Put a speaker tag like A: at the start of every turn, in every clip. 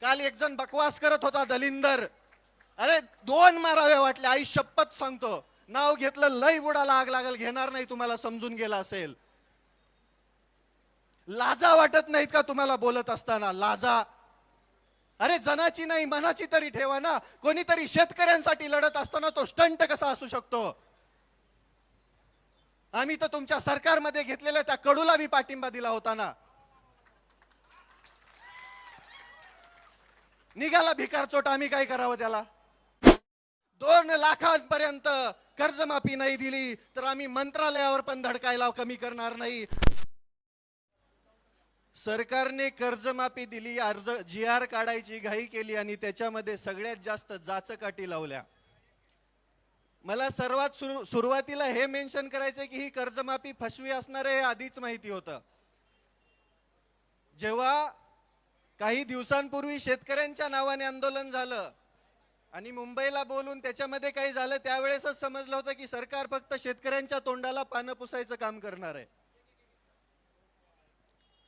A: काल एक जण बकवास करत होता दलिंदर, अरे 2 मारावे वाटले, आई शपथ सांगतो, नाव घेतलं लय बुडाला आग लागल, घेणार नाही, तुम्हाला समजून गेला असेल. लाजा वाटत नाहीत का तुम्हाला बोलत असताना? लाजा. अरे जनाची नाही मनाची तरी ठेवा ना. कोणीतरी शेतकऱ्यांसाठी लढत असताना तो स्टंट कसा असू शकतो? आम्ही तर तुमच्या सरकारमध्ये घेतलेल्या त्या कडूला बी पाठिंबा दिला होता ना. निघाला भिकारचोट, आम्ही काय करावं त्याला? 2 लाखांपर्यंत कर्जमाफी नाही दिली तर आम्ही मंत्रालयावर पण धडकायला कमी करणार नाही. सरकारने कर्जमाफी दिली, अर्ज GR काढायची घाई केली आणि त्याच्यामध्ये सगळ्यात जास्त जाचकाठी लावल्या. मला सर्वात सुरुवातीला हे मेन्शन करायचं की ही कर्जमाफी फसवी असणार आहे हे आधीच माहिती होतं. जेव्हा काही दिवसांपूर्वी शेतकऱ्यांच्या नावाने आंदोलन झालं आणि मुंबईला बोलून त्याच्यामध्ये काही झालं, त्यावेळेसच समजलं होतं की सरकार फक्त शेतकऱ्यांच्या तोंडाला पानं पुसायचं काम करणार आहे.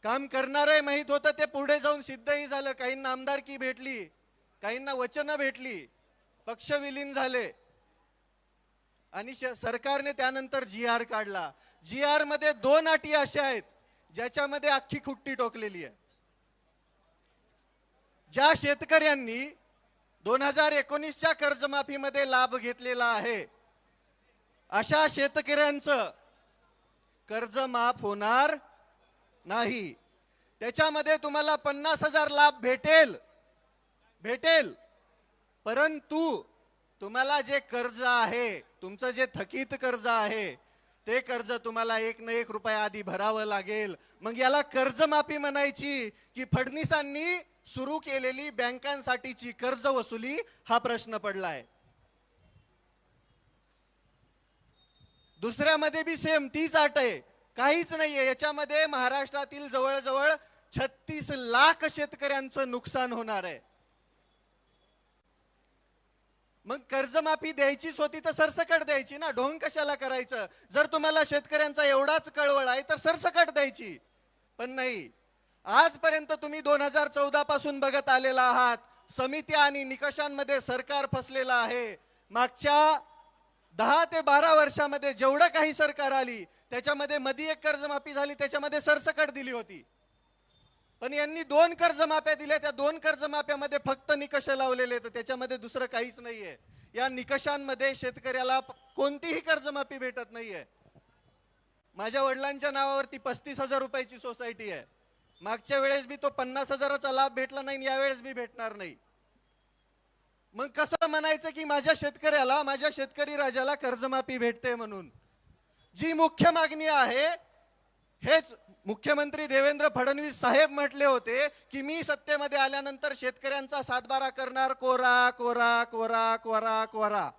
A: काम करणार आहे माहित होतं, ते पुढे जाऊन सिद्धही झालं. काहींना आमदारकी भेटली, काहींना वचनं भेटली, पक्ष विलीन झाले आणि सरकारने त्यानंतर GR काढला. GR मध्ये 2 अटी अशा आहेत ज्याच्यामध्ये अख्खी खुट्टी टोकलेली आहे. ज्या शेतकऱ्यांनी 2019च्या कर्जमाफीमध्ये लाभ घेतलेला आहे अशा शेतकऱ्यांचं कर्ज माफ होणार नाही. त्याच्यामध्ये तुम्हाला 50,000 लाभ भेटेल, परंतु तुम्हाला जे कर्ज आहे, तुमचं जे थकीत कर्ज आहे, ते कर्ज तुम्हाला 1 ना 1 रुपया आधी भरावं लागेल. मग याला कर्जमाफी म्हणायची की फडणवीसांनी सुरू केलेली बँकांसाठीची कर्ज वसुली, हा प्रश्न पडलाय. दुसऱ्यामध्ये बी सेम तीच अट आहे, काहीच नाहीये याच्यामध्ये. महाराष्ट्रातील जवळजवळ 36 लाख शेतकऱ्यांचं नुकसान होणार आहे. मग कर्जमाफी द्यायचीच होती तर सरसकट द्यायची ना, ढोंग कशाला करायचं? जर तुम्हाला शेतकऱ्यांचा एवढाच कळवळ आहे तर सरसकट द्यायची. पण नाही, आजपर्यंत तुम्ही 2014 पासून बघत आलेला आहात, समित्या आणि निकषांमध्ये सरकार फसलेलं आहे. मागच्या 10 ते 12 वर्षामध्ये जेवढं काही सरकार आली त्याच्यामध्ये मध्ये एक कर्जमाफी झाली, त्याच्यामध्ये सरसकट दिली होती. पण यांनी 2 कर्जमाफ्या दिल्या, त्या 2 कर्जमाफ्यामध्ये फक्त निकष लावलेले, तर त्याच्यामध्ये दुसरं काहीच नाहीये. या निकषांमध्ये शेतकऱ्याला कोणतीही कर्जमाफी भेटत नाहीये. माझ्या वडिलांच्या नावावरती 35,000 रुपयाची सोसायटी आहे. मागच्या वेळेस बी तो 50,000चा लाभ भेटला नाही, यावेळेस बी भेटणार नाही. मग कसं म्हणायचं की माझ्या शेतकऱ्याला, माझ्या शेतकरी राजाला कर्जमाफी भेटते म्हणून? जी मुख्य मागणी आहे, हेच मुख्यमंत्री देवेंद्र फडणवीस साहेब म्हटले होते की मी सत्तेमध्ये आल्यानंतर शेतकऱ्यांचा सातबारा करणार, कोरा कोरा कोरा कोरा कोरा.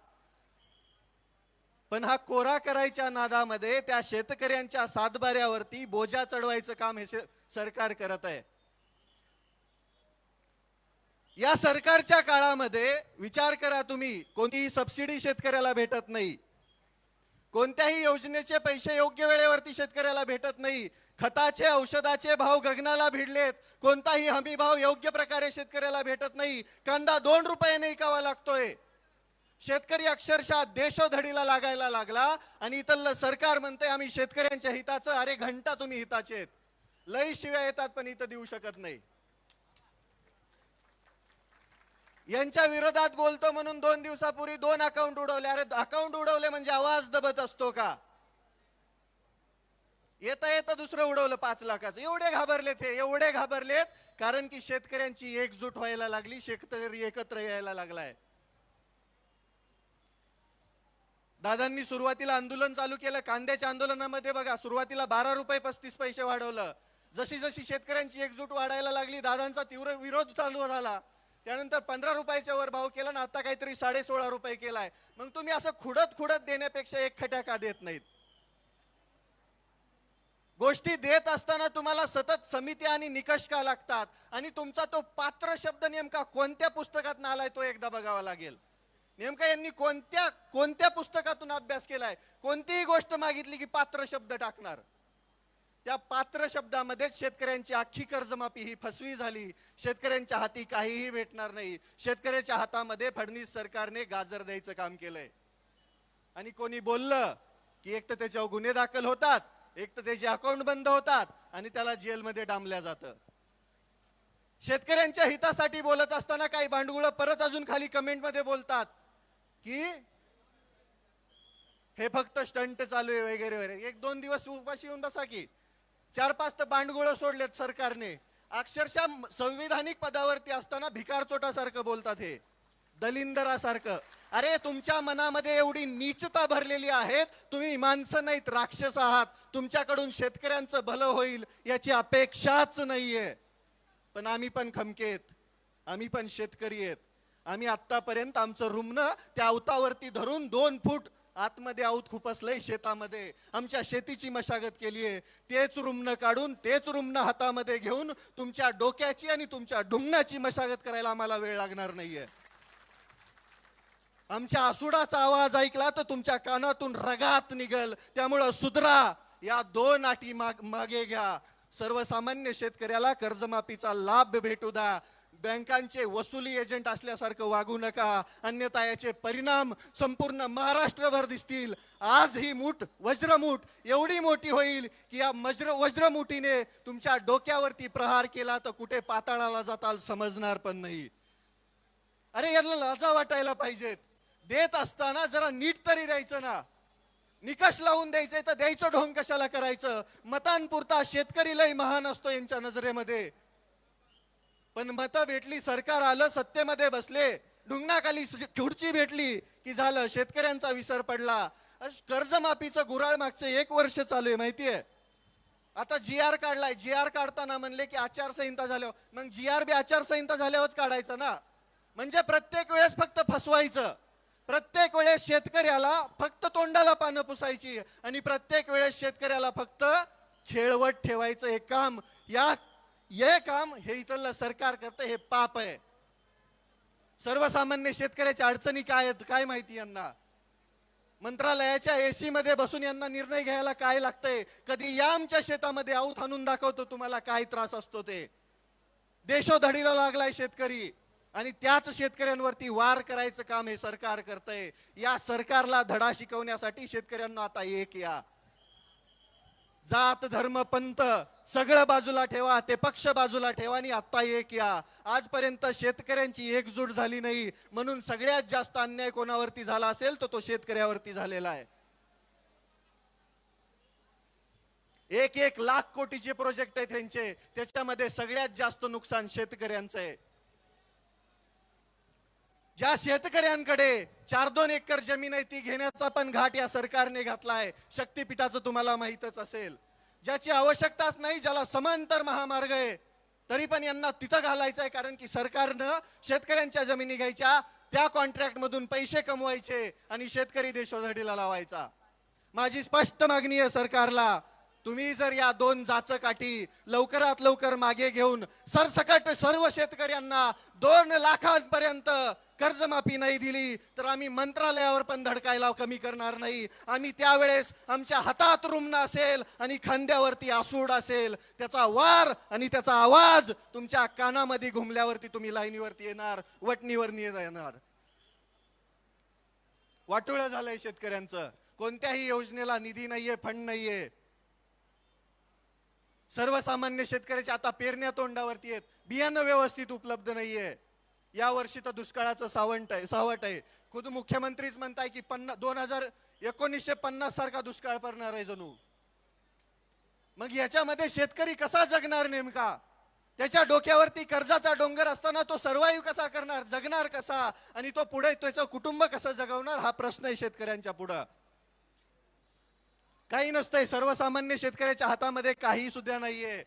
A: पण हा कोरा करायच्या नादामध्ये त्या शेतकऱ्यांच्या सातबाऱ्यावरती बोजा चढवायचं काम हे सरकार करत आहे. या सरकारच्या काळामध्ये विचार करा तुम्ही, कोणतीही सबसिडी शेतकऱ्याला भेटत नाही, कोणत्याही योजनेचे पैसे योग्य वेळेवरती शेतकऱ्याला भेटत नाही, खताचे औषधाचे भाव गगनाला भिडलेत, कोणताही हमी भाव योग्य प्रकारे शेतकऱ्याला भेटत नाही. कांदा 2 रुपयाने विकावा लागतोय. शेतकरी अक्षरशः देशोधडीला लागायला लागला आणि इथलं सरकार म्हणते आम्ही शेतकऱ्यांच्या हिताचं. अरे घंटा तुम्ही हिताचे आहेत, लई शिव्या येतात पण इथं देऊ शकत नाही. यांच्या विरोधात बोलतो म्हणून 2 दिवसापूर्वी 2 अकाउंट उडवले. अरे अकाउंट उडवले म्हणजे आवाज दबत असतो का? येता येता दुसरं उडवलं 5 लाखाचं. एवढे घाबरलेत हे, एवढे घाबरलेत कारण की शेतकऱ्यांची एकजूट व्हायला लागली, शेतकरी एकत्र यायला लागलाय. दादांनी सुरुवातीला आंदोलन चालू केलं, कांद्याच्या आंदोलनामध्ये बघा सुरुवातीला 12 रुपये 35 पैसे वाढवलं. जशी जशी शेतकऱ्यांची एकजूट वाढायला लागली दादांचा तीव्र विरोध चालू झाला. त्यानंतर 15 रुपयाच्या वर भाव केला ना, आता काहीतरी 16.5 रुपये केलाय. मग तुम्ही असं खुडत खुडत देण्यापेक्षा एक खट्या का देत नाहीत? गोष्टी देत असताना तुम्हाला सतत समिती आणि निकष का लागतात? आणि तुमचा तो पात्र शब्द नेमका कोणत्या पुस्तकात आलाय तो एकदा बघावा लागेल. नेमका यांनी कोणत्या पुस्तकातून अभ्यास केलाय? कोणतीही गोष्ट मागितली की पात्र शब्द टाकणार. त्या पात्र शब्दामध्ये शेतकऱ्यांची अख्खी कर्जमाफी ही फसवी झाली. शेतकऱ्यांच्या हाती काहीही भेटणार नाही. शेतकऱ्याच्या हातामध्ये फडणवीस सरकारने गाजर द्यायचं काम केलंय. आणि कोणी बोललं की एक तर त्याच्यावर गुन्हे दाखल होतात, एक तर त्याचे अकाउंट बंद होतात आणि त्याला जेलमध्ये डांबल्या जातं. शेतकऱ्यांच्या हितासाठी बोलत असताना काही भांडगुळं परत अजून खाली कमेंटमध्ये बोलतात की हे फक्त स्टंट चालू आहे वगैरे वगैरे. एक दोन दिवस उपाशी येऊन बसा की. 4-5 तर भांडगुळं सोडलेत सरकारने. अक्षरशः संविधानिक पदावरती असताना भिकार चोटासारखं बोलतात, हे दलिंदरासारखं. अरे तुमच्या मनामध्ये एवढी नीचता भरलेली आहे, तुम्ही माणसं नाहीत, राक्षस आहात. तुमच्याकडून शेतकऱ्यांचं भलं होईल याची अपेक्षाच नाहीये. पण आम्ही पण खमकेत, आम्ही पण शेतकरी आहेत. आम्ही आतापर्यंत आमचं रुमणं त्या अवतावरती धरून 2 फूट आतमध्ये आऊत खुपसलंय शेतामध्ये. आमच्या शेतीची मशागत केली आहे. तेच रुमणं काढून, तेच रुमणं हातामध्ये घेऊन तुमच्या डोक्याची आणि तुमच्या ढुंगणाची मशागत करायला आम्हाला वेळ लागणार नाहीये. आमच्या आसुडाचा आवाज ऐकला तर तुमच्या कानातून रगात निघल. त्यामुळं सुधरा, या 2 अटी मागे घ्या. सर्वसामान्य शेतकऱ्याला कर्जमाफीचा लाभ भेटू द्या. बँकांचे वसुली एजंट असल्यासारखं वागू नका, अन्यथा याचे परिणाम संपूर्ण महाराष्ट्रभर दिसतील. आज ही मूठ, वज्रमूठ एवढी मोठी होईल की या वज्रमुठीने तुमच्या डोक्यावरती प्रहार केला तर कुठे पाताळाला जाताल समजणार पण नाही. अरे यांना लाजा वाटायला पाहिजेत. देत असताना जरा नीट तरी द्यायचं ना. निकष लावून द्यायचंय तर द्यायचं ढोंग कशाला करायचं. मतांपुरता शेतकरी लय महान असतो यांच्या नजरेमध्ये. पण मतं भेटली, सरकार आलं, सत्तेमध्ये बसले, ढुंगणाखाली खुर्ची भेटली की झालं, शेतकऱ्यांचा विसर पडला. कर्जमाफीचं गुऱ्हाळ मागचं 1 वर्ष चालू आहे माहितीये. आता GR काढलाय. GR काढताना म्हणले की आचारसंहिता झाल्यावर, मग GR बी आचारसंहिता झाल्यावरच काढायचं ना. म्हणजे प्रत्येक वेळेस फक्त फसवायचं, प्रत्येक वेळेस शेतकऱ्याला फक्त तोंडाला पानं पुसायची आणि प्रत्येक वेळेस शेतकऱ्याला फक्त खेळवत ठेवायचं. हे काम हे इथलं सरकार करतं, हे पाप आहे. सर्वसामान्य शेतकऱ्याच्या अडचणी काय आहेत काय माहिती यांना. मंत्रालयाच्या AC मध्ये बसून यांना निर्णय घ्यायला काय लागतंय. कधी या आमच्या शेतामध्ये आऊत आणून दाखवतो तुम्हाला काय त्रास असतो ते. देशोधडीला लागलाय शेतकरी आणि त्याच शेतकऱ्यांवरती वार करायचं काम हे सरकार करतंय. या सरकारला धडा शिकवण्यासाठी शेतकऱ्यांना आता एक या. जात धर्म पंथ सगळं बाजूला ठेवा, ते पक्ष बाजूला ठेवा आणि आता एक या. आजपर्यंत शेतकऱ्यांची एकजूट झाली नाही, म्हणून सगळ्यात जास्त अन्याय कोणावरती झाला असेल तर तो शेतकऱ्यावरती झालेला आहे. 1-1 लाख कोटीचे प्रोजेक्ट आहेत त्यांचे, त्याच्यामध्ये सगळ्यात जास्त नुकसान शेतकऱ्यांचं आहे. ज्या शेतकऱ्यांकडे 4-2 एकर जमीन आहे ती घेण्याचा पण घाट या सरकारने घातलाय. शक्तीपीठाचं तुम्हाला माहीतच असेल. ज्याची आवश्यकताच नाही, ज्याला समांतर महामार्ग आहे, तरी पण यांना तिथं घालायचं आहे. कारण की सरकारनं शेतकऱ्यांच्या जमिनी घ्यायच्या, त्या कॉन्ट्रॅक्ट मधून पैसे कमवायचे आणि शेतकरी देशोधडीला लावायचा. माझी स्पष्ट मागणी आहे सरकारला, तुम्ही जर या 2 जाचकाठी लवकरात लवकर मागे घेऊन सरसकट सर्व शेतकऱ्यांना 2 लाखांपर्यंत कर्जमाफी नाही दिली तर आम्ही मंत्रालयावर पण धडकायला कमी करणार नाही. आम्ही त्यावेळेस आमच्या हातात रुमणं असेल आणि खांद्यावरती आसूड असेल, त्याचा वार आणि त्याचा आवाज तुमच्या कानामध्ये घुमल्यावरती तुम्ही लाईनीवरती येणार, वटणीवर येणार. वाटोळं झालंय शेतकऱ्यांचं. कोणत्याही योजनेला निधी नाहीये, फंड नाहीये. सर्वसामान्य शेतकऱ्याच्या आता पेरण्या तोंडावरती आहेत, बियाणं व्यवस्थित उपलब्ध नाहीये. या वर्षी तर दुष्काळाचं सावट आहे. खुद मुख्यमंत्रीच म्हणताय की 1950 सारखा दुष्काळ पडणार आहे जणू. मग याच्यामध्ये शेतकरी कसा जगणार नेमका. त्याच्या डोक्यावरती कर्जाचा डोंगर असताना तो सर्वाइव्ह कसा करणार, जगणार कसा, आणि तो पुढे त्याचं कुटुंब कसं जगवणार, हा प्रश्न आहे शेतकऱ्यांच्या पुढे. काही नसतंय, सर्वसामान्य शेतकऱ्याच्या हातामध्ये काही सुद्धा नाहीये.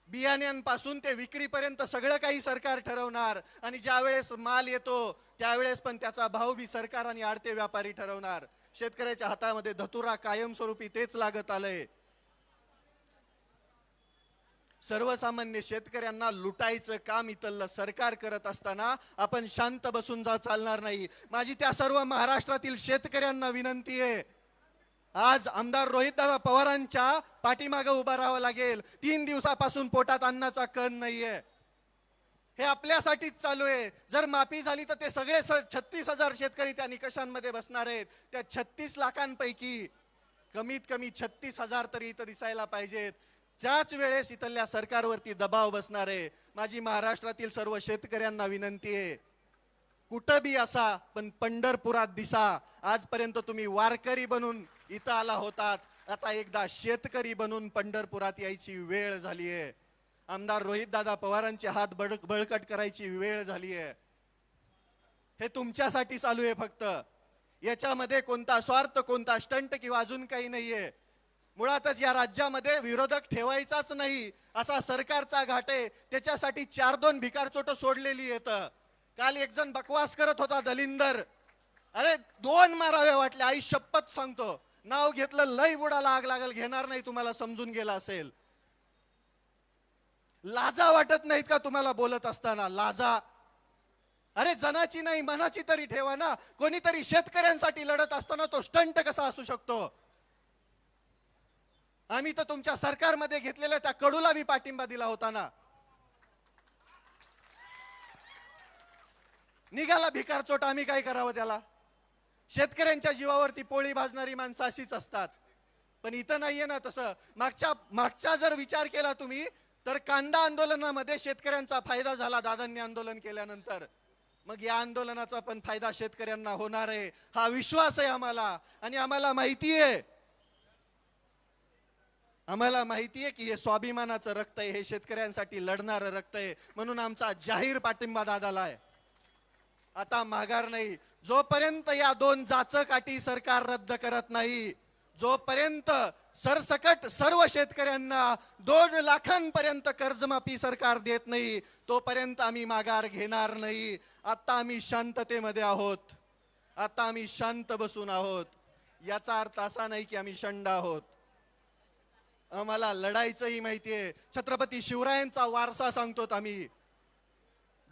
A: बियाण्यांपासून ते विक्रीपर्यंत सगळं काही सरकार ठरवणार आणि ज्यावेळेस माल येतो त्यावेळेस पण त्याचा भाव बी सरकार आणि आडते व्यापारी ठरवणार. शेतकऱ्याच्या हातामध्ये धतुरा कायमस्वरूपी तेच लागत आलंय. सर्वसामान्य शेतकऱ्यांना लुटायचं काम इथलं सरकार करत असताना आपण शांत बसून चालणार नाही. माझी त्या सर्व महाराष्ट्रातील शेतकऱ्यांना विनंती आहे, आज आमदार रोहितदादा पवारांच्या पाठीमागे उभा राहावं लागेल. 3 दिवसापासून पोटात अन्नाचा कण नाहीये. हे आपल्यासाठीच चालू आहे. जर माफी झाली तर ते सगळे 36,000 शेतकरी त्या निकषांमध्ये बसणार आहेत. त्या 36 लाखांपैकी कमीत कमी 36,000 तरी इथं दिसायला पाहिजेत. त्याच वेळेस इथल्या सरकारवरती दबाव बसणार आहे. माझी महाराष्ट्रातील सर्व शेतकऱ्यांना विनंती आहे, कुठं बी असा पण पंढरपुरात दिसा. आजपर्यंत तुम्ही वारकरी बनून इथं आला होतात, आता एकदा शेतकरी बनून पंढरपुरात यायची वेळ झाली आहे. आमदार रोहितदादा पवारांचे हात बळकट करायची वेळ झाली आहे. हे तुमच्यासाठी चालू आहे फक्त. याच्यामध्ये कोणता स्वार्थ, कोणता स्टंट किंवा अजून काही नाहीये. मुळातच या राज्यामध्ये विरोधक ठेवायचाच नाही असा सरकारचा घाट आहे. त्याच्यासाठी 4-2 भिकारचोट सोडलेली येतं. काल एक जण बकवास करत होता, दलिंदर. अरे 2 मारावे वाटले, आई शपथ सांगतो. नाव घेतलं लय बुडाला आग लागल, घेणार नाही. तुम्हाला समजून गेला असेल. लाजा वाटत नाहीत का तुम्हाला बोलत असताना? लाजा. अरे जनाची नाही मनाची तरी ठेवा ना. कोणीतरी शेतकऱ्यांसाठी लढत असताना तो स्टंट कसा असू शकतो? आम्ही तर तुमच्या सरकारमध्ये घेतलेल्या त्या कडूला बी पाठिंबा दिला होता ना. निघाला भिकारचोट, आम्ही काय करावं त्याला? शेतकऱ्यांच्या जीवावरती पोळी भाजणारी माणसं अशीच असतात. पण इथं नाहीये ना तसं. मागचा जर विचार केला तुम्ही तर कांदा आंदोलनामध्ये शेतकऱ्यांचा फायदा झाला दादांनी आंदोलन केल्यानंतर. मग या आंदोलनाचा पण फायदा शेतकऱ्यांना होणार आहे हा विश्वास आहे आम्हाला. आणि आम्हाला माहिती आहे, की हे स्वाभिमानाचं रक्त आहे, हे शेतकऱ्यांसाठी लढणारं रक्त आहे. म्हणून आमचा जाहीर पाठिंबा दादाला आहे. आता माघार नाही. जोपर्यंत या 2 जाचकाठी सरकार रद्द करत नाही, जोपर्यंत सरसकट सर्व शेतकऱ्यांना 2 लाखांपर्यंत कर्जमाफी सरकार देत नाही, तोपर्यंत आम्ही माघार घेणार नाही. आता आम्ही शांततेमध्ये आहोत. आता आम्ही शांत बसून आहोत. याचा अर्थ असा नाही की आम्ही शंड आहोत. आम्हाला लढायचंही माहितीये. छत्रपती शिवरायांचा वारसा सांगतोत आम्ही.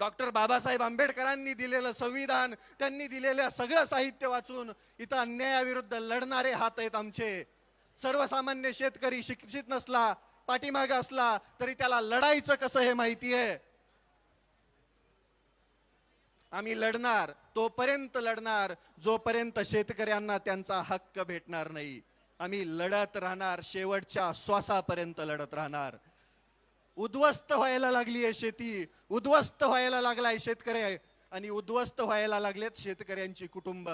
A: डॉक्टर बाबासाहेब आंबेडकरांनी दिलेलं संविधान, त्यांनी दिलेलं सगळं साहित्य वाचून इथं अन्यायाविरुद्ध लढणारे हात आहेत आमचे. सर्वसामान्य शेतकरी शिक्षित नसला, पाठीमागे असला तरी त्याला लढायचं कसं हे माहिती आहे. आम्ही लढणार, तोपर्यंत लढणार जोपर्यंत शेतकऱ्यांना त्यांचा हक्क भेटणार नाही. आम्ही लढत राहणार, शेवटच्या श्वासापर्यंत लढत राहणार. उद्ध्वस्त व्हायला लागली आहे शेती, उद्ध्वस्त व्हायला लागलाय शेतकरी, आणि उद्ध्वस्त व्हायला लागलेत शेतकऱ्यांची कुटुंब.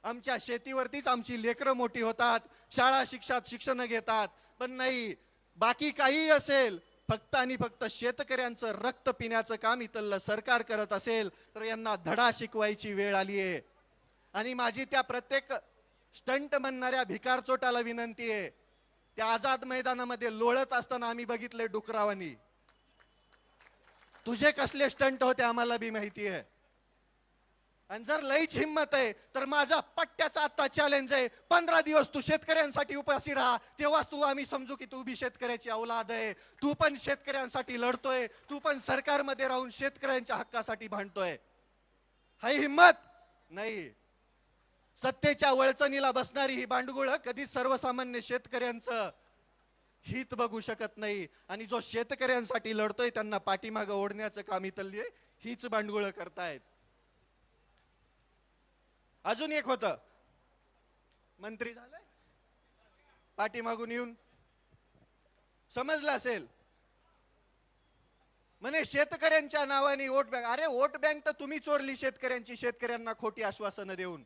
A: आमच्या शेतीवरतीच आमची लेकरं मोठी होतात, शाळा शिक्षण घेतात. पण नाही, बाकी काही असेल, फक्त आणि फक्त शेतकऱ्यांचं रक्त पिण्याचं काम इथलं सरकार करत असेल तर यांना धडा शिकवायची वेळ आली आहे. आणि माझी त्या प्रत्येक स्टंट म्हणणाऱ्या भिकारचोटाला विनंती आहे, त्या आझाद मैदानामध्ये लोळत असताना आम्ही बघितले डुकरावानी. तुझे कसले स्टंट होते आम्हाला बी माहिती आहे. आणि जर लईच हिम्मत आहे तर माझा पट्ट्याचा आता चॅलेंज आहे, 15 दिवस तू शेतकऱ्यांसाठी उपाशी राहा, तेव्हाच तू आम्ही समजू की तू बी शेतकऱ्याची औलाद आहे. तू पण शेतकऱ्यांसाठी लढतोय, तू पण सरकारमध्ये राहून शेतकऱ्यांच्या हक्कासाठी भांडतोय. हाय हिम्मत नाही. सत्तेच्या वळचणीला बसणारी ही बांडगुळ कधी सर्वसामान्य शेतकऱ्यांचं हित बघू शकत नाही. आणि जो शेतकऱ्यांसाठी लढतोय त्यांना पाठीमागं ओढण्याचं काम इथली हीच बांडगुळ करतायत. अजून एक होतं, मंत्री झालंय पाठीमागून येऊन, समजलं असेल, म्हणे शेतकऱ्यांच्या नावाने वोट बँक. अरे वोट बँक तर तुम्ही चोरली शेतकऱ्यांची, शेतकऱ्यांना खोटी आश्वासनं देऊन.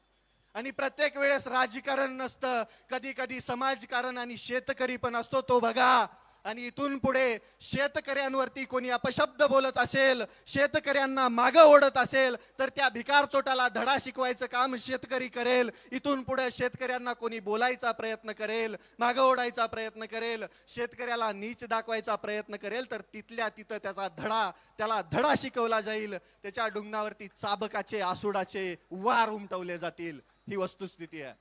A: आणि प्रत्येक वेळेस राजकारण नसतं, कधी कधी समाजकारण आणि शेतकरी पण असतो, तो बघा. आणि इथून पुढे शेतकऱ्यांवरती कोणी अपशब्द बोलत असेल, शेतकऱ्यांना मागं ओढत असेल तर त्या भिकारचोटाला धडा शिकवायचं काम शेतकरी करेल. इथून पुढे शेतकऱ्यांना कोणी बोलायचा प्रयत्न करेल, मागं ओढायचा प्रयत्न करेल, शेतकऱ्याला नीच दाखवायचा प्रयत्न करेल तर तिथल्या तिथं त्याला धडा शिकवला जाईल. त्याच्या डुंगणावरती चाबकाचे आसुडाचे वार उमटवले जातील. ही वस्तुस्थिती आहे.